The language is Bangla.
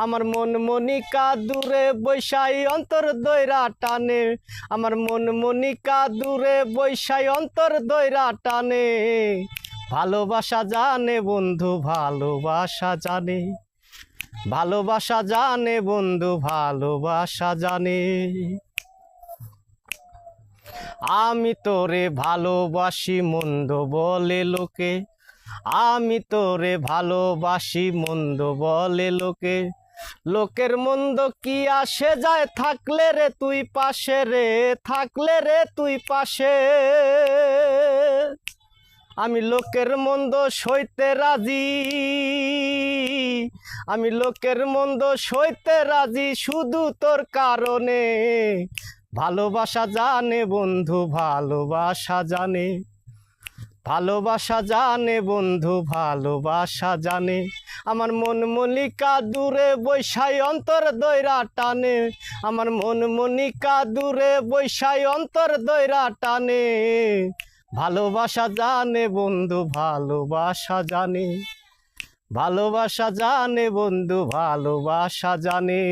আমার মন মনিকা দূরে বৈশাই অন্তর দইরা টানে, আমার মন মনিকা দূরে বৈশাই অন্তর দইরা টানে। ভালোবাসা জানে বন্ধু, ভালোবাসা জানে, ভালোবাসা জানে বন্ধু, ভালোবাসা জানে। আমি তোরে ভালোবাসি মন্দ বলে লোকে, আমি তোরে ভালোবাসি মন্দ বলে লোকে। লোকের মন্দ কি আসে যায়, থাকলে রে তুই পাশে রে, থাকলে রে তুই পাশে। আমি লোকের মন্দ সইতে রাজি, আমি লোকের মন্দ সইতে রাজি শুধু তোর কারণে। ভালোবাসা জানে বন্ধু, ভালোবাসা জানে, ভালোবাসা জানে বন্ধু, ভালোবাসা জানে। আমার মন মনিকা দূরে বৈশাই অন্তর দইরা টানে, আমার মন মনিকা দূরে বৈশাই অন্তর দইরা টানে। ভালোবাসা জানে বন্ধু, ভালোবাসা জানে, ভালোবাসা জানে বন্ধু, ভালোবাসা জানে।